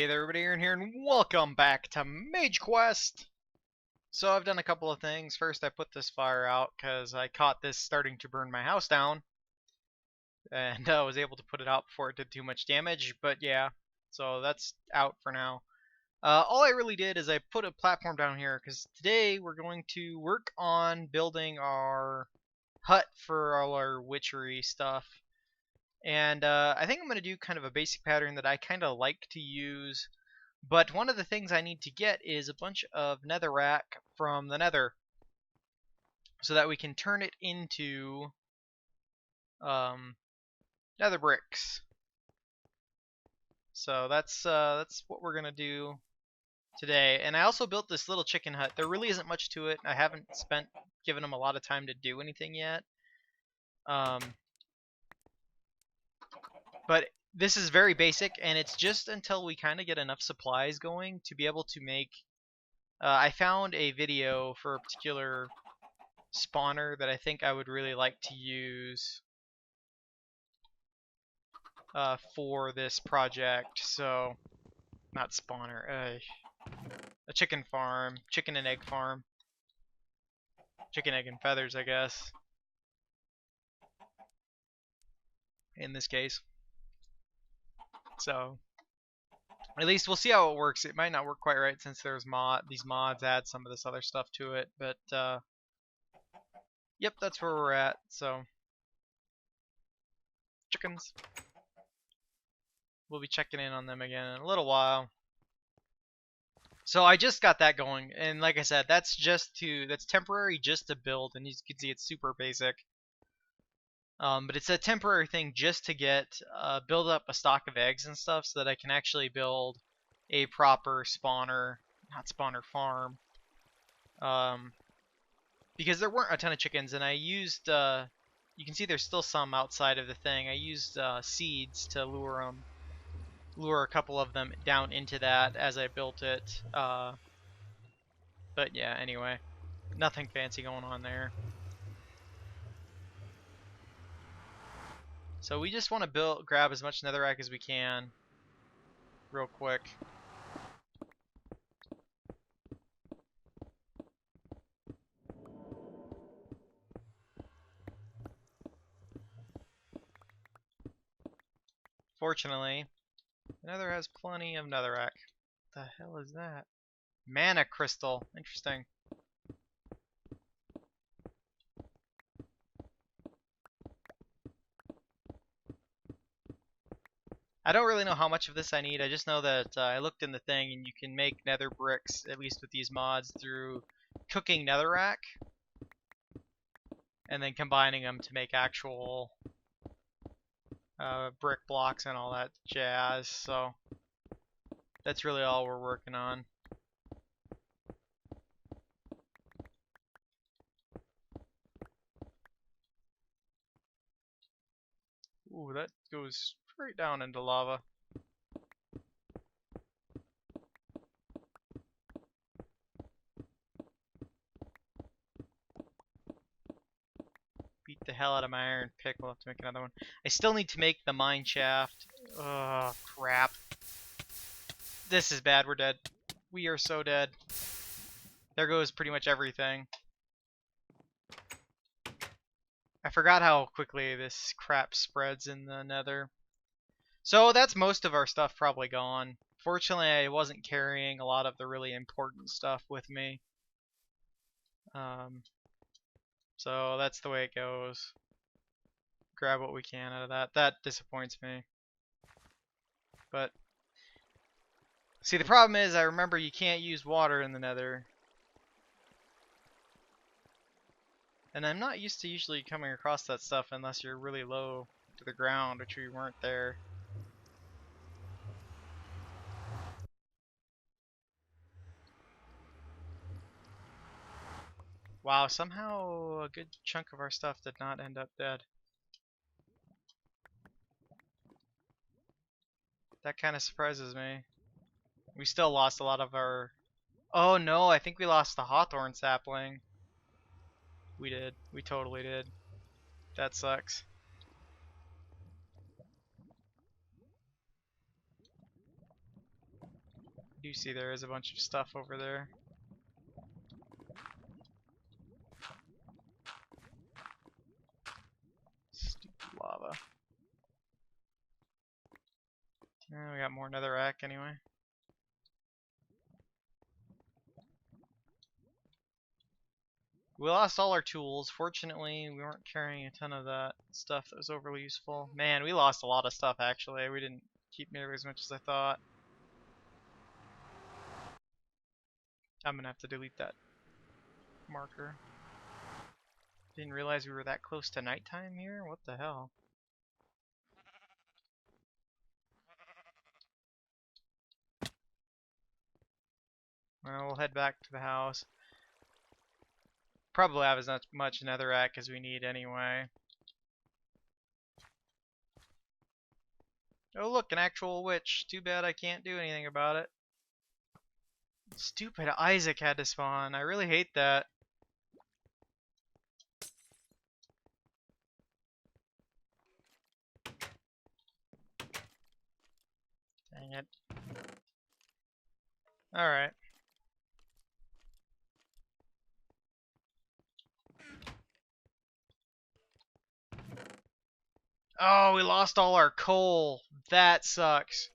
Hey there everybody, Aaron here, and welcome back to Mage Quest! So I've done a couple of things. First I put this fire out because I caught this starting to burn my house down. And I was able to put it out before it did too much damage, but yeah. So that's out for now. All I really did is I put a platform down here because today we're going to work on building our hut for all our witchery stuff. And I think I'm going to do kind of a basic pattern that I kind of like to use. But one of the things I need to get is a bunch of netherrack from the nether. So that we can turn it into nether bricks. So that's what we're going to do today. And I also built this little chicken hut. There really isn't much to it. I haven't given them a lot of time to do anything yet. But this is very basic, and it's just until we kind of get enough supplies going to be able to make... I found a video for a particular spawner that I think I would really like to use for this project. So, not spawner, a chicken farm, chicken and egg farm. Chicken, egg, and feathers, I guess, in this case. So, at least we'll see how it works. It might not work quite right since there's these mods add some of this other stuff to it, but yep, that's where we're at. So, chickens. We'll be checking in on them again in a little while. So I just got that going, and like I said, that's temporary just to build, and you can see it's super basic. But it's a temporary thing just to build up a stock of eggs and stuff so that I can actually build a proper farm. Because there weren't a ton of chickens, and I used, you can see there's still some outside of the thing. I used seeds to lure a couple of them down into that as I built it. But yeah, anyway, nothing fancy going on there. So we just want to grab as much netherrack as we can real quick. Fortunately, the nether has plenty of netherrack. What the hell is that? Mana crystal. Interesting. I don't really know how much of this I need. I just know that I looked in the thing and you can make nether bricks, at least with these mods, through cooking netherrack and then combining them to make actual brick blocks and all that jazz. So that's really all we're working on. Ooh, that goes straight down into lava. Beat the hell out of my iron pick. We'll have to make another one. I still need to make the mine shaft. Oh, crap. This is bad. We're dead. We are so dead. There goes pretty much everything. I forgot how quickly this crap spreads in the nether. So that's most of our stuff probably gone. Fortunately, I wasn't carrying a lot of the really important stuff with me. So that's the way it goes. Grab what we can out of that. That disappoints me. But, see, the problem is, I remember you can't use water in the nether. And I'm not used to usually coming across that stuff unless you're really low to the ground, which we weren't there. Wow, somehow a good chunk of our stuff did not end up dead. That kind of surprises me. We still lost a lot of our... Oh no, I think we lost the hawthorn sapling. We did. We totally did. That sucks. You see there is a bunch of stuff over there. Stupid lava. We got more netherrack anyway. We lost all our tools. Fortunately, we weren't carrying a ton of that stuff that was overly useful. Man, we lost a lot of stuff actually. We didn't keep nearly as much as I thought. I'm gonna have to delete that marker. Didn't realize we were that close to nighttime here? What the hell? Well, we'll head back to the house. Probably have as much netherrack as we need anyway. Oh look, an actual witch. Too bad I can't do anything about it. Stupid Isaac had to spawn. I really hate that. Dang it. Alright. Oh, we lost all our coal. That sucks.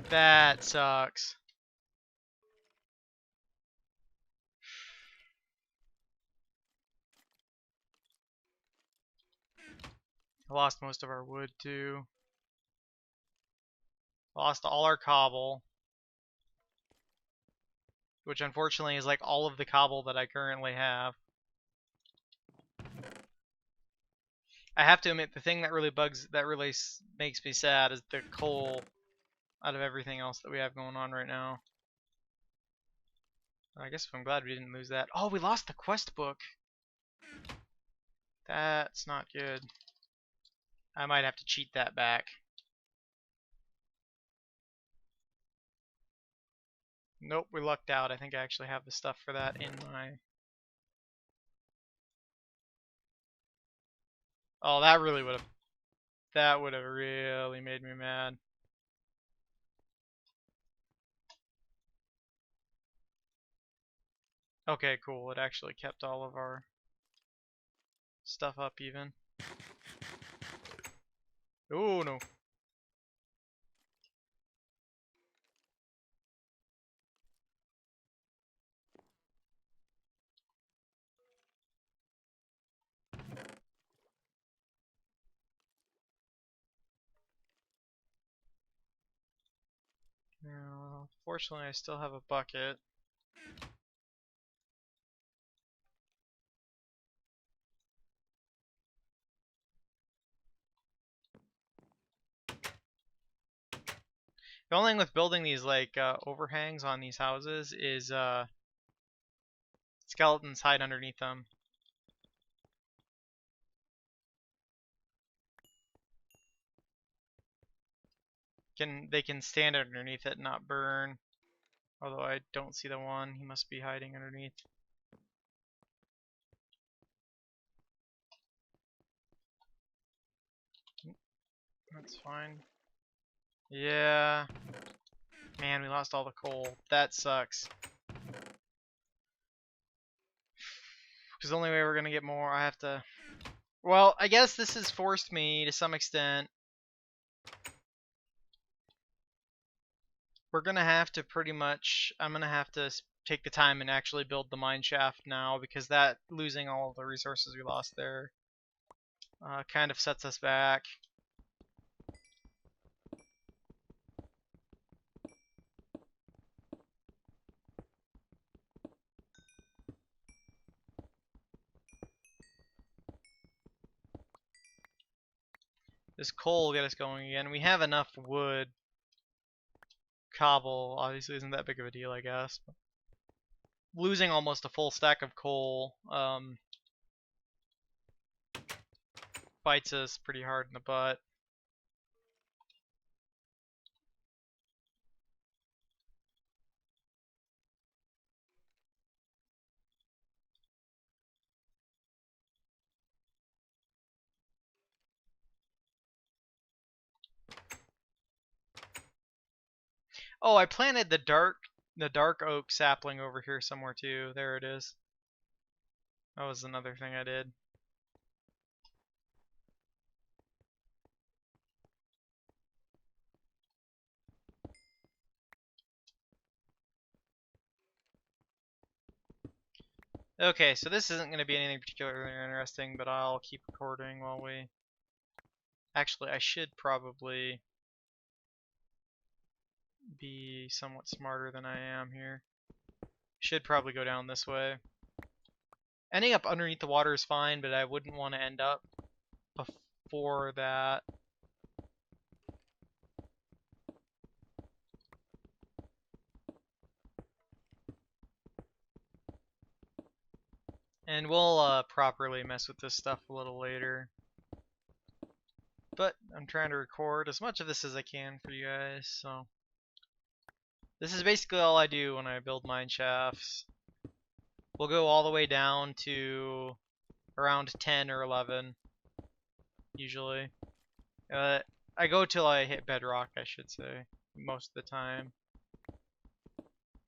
That sucks. I lost most of our wood too. Lost all our cobble. Which unfortunately is like all of the cobble that I currently have. I have to admit, the thing that really makes me sad is the coal out of everything else that we have going on right now. I guess I'm glad we didn't lose that. Oh, we lost the quest book. That's not good. I might have to cheat that back. Nope, we lucked out. I think I actually have the stuff for that in my... Oh, that really would have... That would have really made me mad. Okay, cool. It actually kept all of our stuff up even. Oh, no. Now, fortunately, I still have a bucket. The only thing with building these like overhangs on these houses is skeletons hide underneath them. They can stand underneath it and not burn. Although I don't see the one. He must be hiding underneath. That's fine. Yeah. Man, we lost all the coal. That sucks. Because the only way we're going to get more, I have to... Well, I guess this has forced me, to some extent... We're going to have to pretty much... I'm going to have to take the time and actually build the mine shaft now, because that, losing all of the resources we lost there, kind of sets us back. This coal will get us going again. We have enough wood. Cobble obviously isn't that big of a deal, I guess. Losing almost a full stack of coal bites us pretty hard in the butt. Oh, I planted the dark oak sapling over here somewhere too. There it is. That was another thing I did. Okay, so this isn't going to be anything particularly interesting, but I'll keep recording while we... Actually, I should probably be somewhat smarter than I am here. Should probably go down this way. Ending up underneath the water is fine, but I wouldn't want to end up before that. And we'll properly mess with this stuff a little later. But I'm trying to record as much of this as I can for you guys, so... This is basically all I do when I build mine shafts. We'll go all the way down to around 10 or 11, usually. I go till I hit bedrock, I should say, most of the time.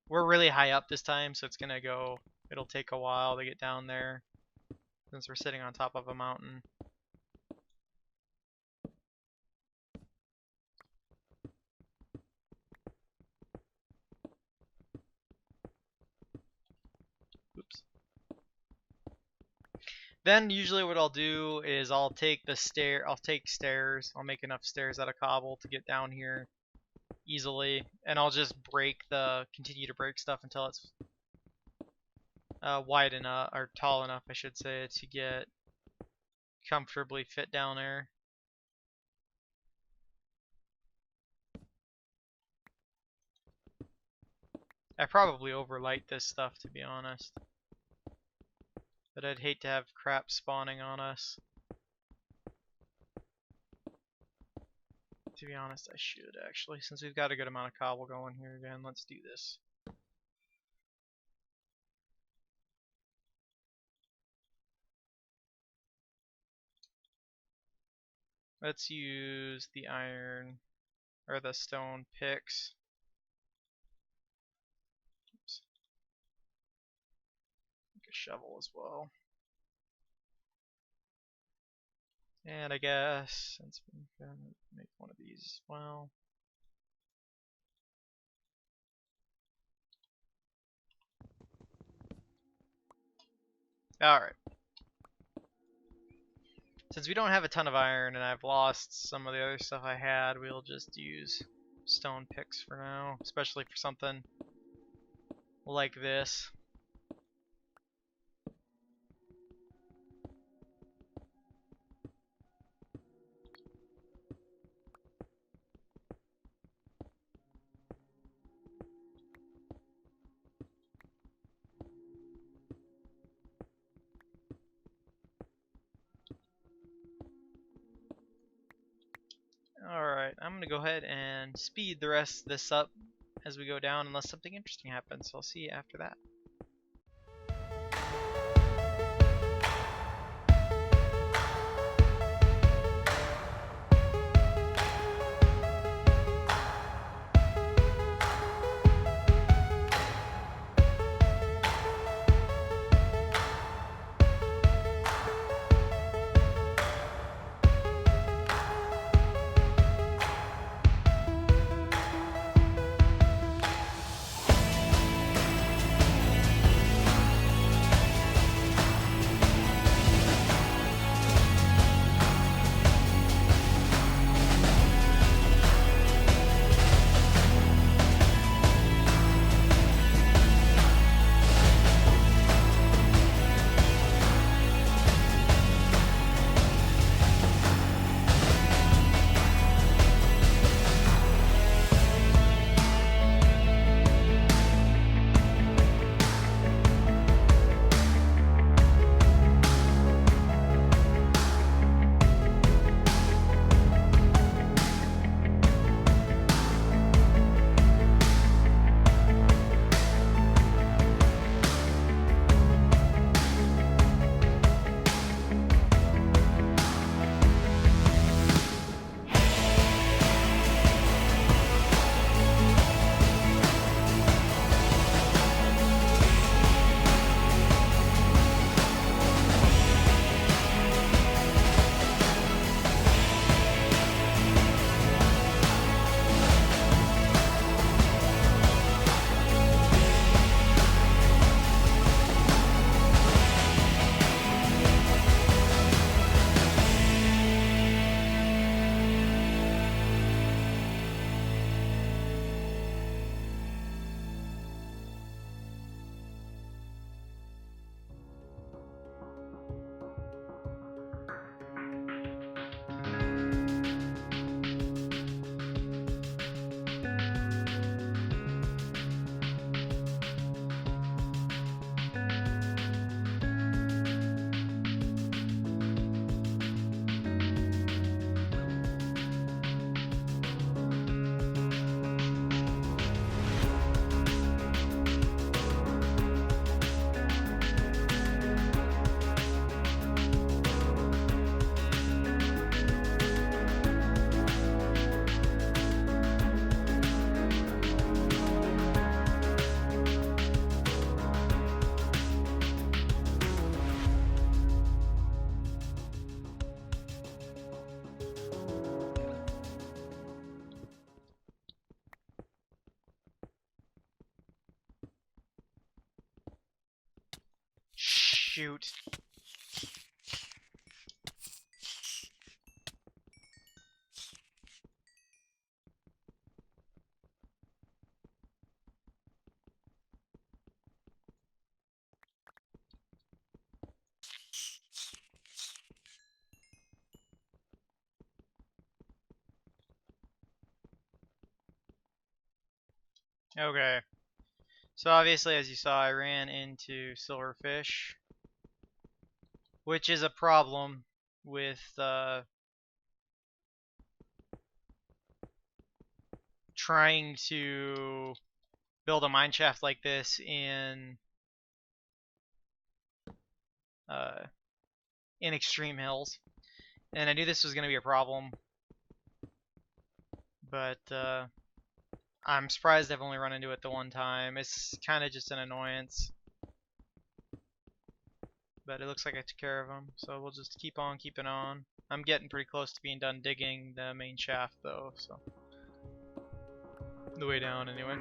We're really high up this time, so it'll take a while to get down there, since we're sitting on top of a mountain. Oops. Then usually what I'll do is I'll take stairs. I'll make enough stairs out of cobble to get down here easily, and I'll just continue to break stuff until it's wide enough, or tall enough, I should say, to get comfortably fit down there. I probably overlight this stuff, to be honest. But I'd hate to have crap spawning on us. To be honest, I should actually, since we've got a good amount of cobble going here again. Let's do this. Let's use the iron, or the stone picks. Oops. Make a shovel as well. And I guess, since we're gonna make one of these as well. Alright. Since we don't have a ton of iron and I've lost some of the other stuff I had, we'll just use stone picks for now, especially for something like this. Alright, I'm going to go ahead and speed the rest of this up as we go down unless something interesting happens, so I'll see you after that. shoot. Okay. So obviously, as you saw, I ran into silverfish, which is a problem with trying to build a mine shaft like this in extreme hills. And I knew this was going to be a problem, but I'm surprised I've only run into it the one time. It's kind of just an annoyance. But it looks like I took care of them, so we'll just keep on keeping on. I'm getting pretty close to being done digging the main shaft though, so the way down anyway.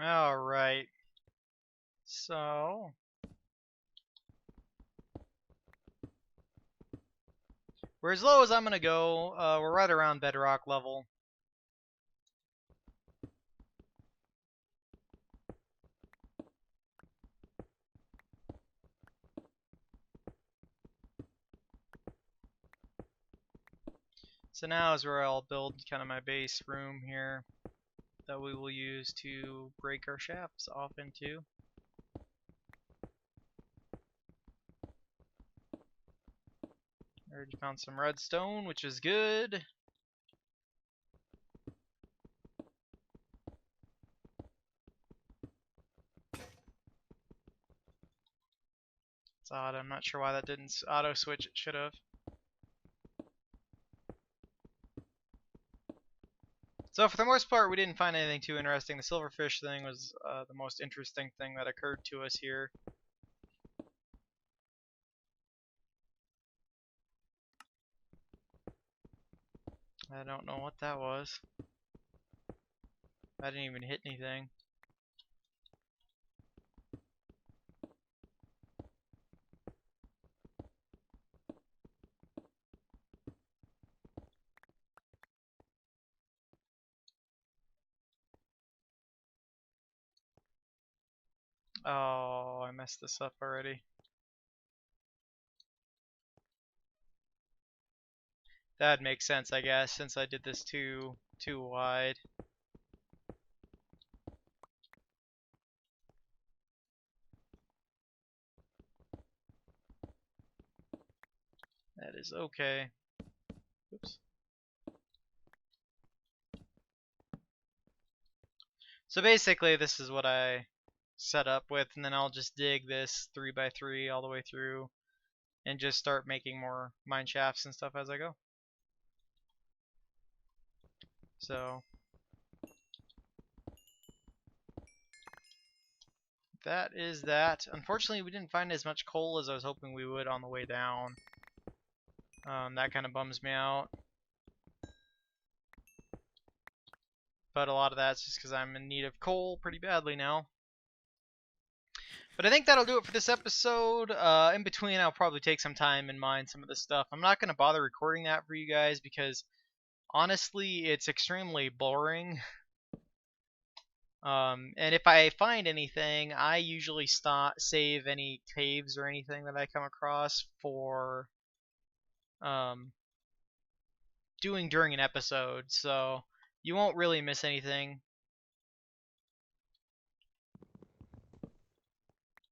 Alright. So we're as low as I'm gonna go. We're right around bedrock level. So now is where I'll build kind of my base room here that we will use to break our shafts off into. Already found some redstone, which is good. It's odd, I'm not sure why that didn't auto switch, it should have. So for the most part, we didn't find anything too interesting. The silverfish thing was the most interesting thing that occurred to us here. I don't know what that was. I didn't even hit anything. Oh, I messed this up already. That'd make sense, I guess, since I did this too wide. That is okay. Oops. So basically, this is what I set up with, and then I'll just dig this 3x3 all the way through and just start making more mine shafts and stuff as I go. So that is that. Unfortunately, we didn't find as much coal as I was hoping we would on the way down. That kind of bums me out. But a lot of that's just because I'm in need of coal pretty badly now. But I think that'll do it for this episode. In between, I'll probably take some time and mine some of this stuff. I'm not going to bother recording that for you guys because, honestly, it's extremely boring. And if I find anything, I usually save any caves or anything that I come across for doing during an episode. So you won't really miss anything.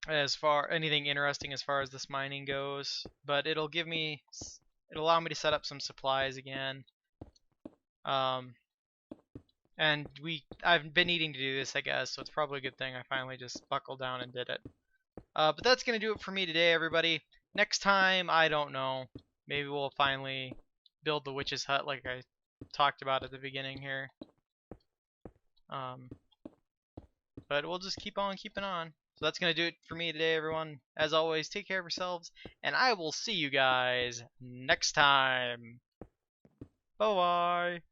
As far anything interesting as far as this mining goes, but it'll allow me to set up some supplies again. And I've been needing to do this, I guess, so it's probably a good thing I finally just buckled down and did it. But that's gonna do it for me today, everybody. Next time, I don't know. Maybe we'll finally build the witch's hut like I talked about at the beginning here. But we'll just keep on keeping on. So that's going to do it for me today, everyone. As always, take care of yourselves, and I will see you guys next time. Bye-bye.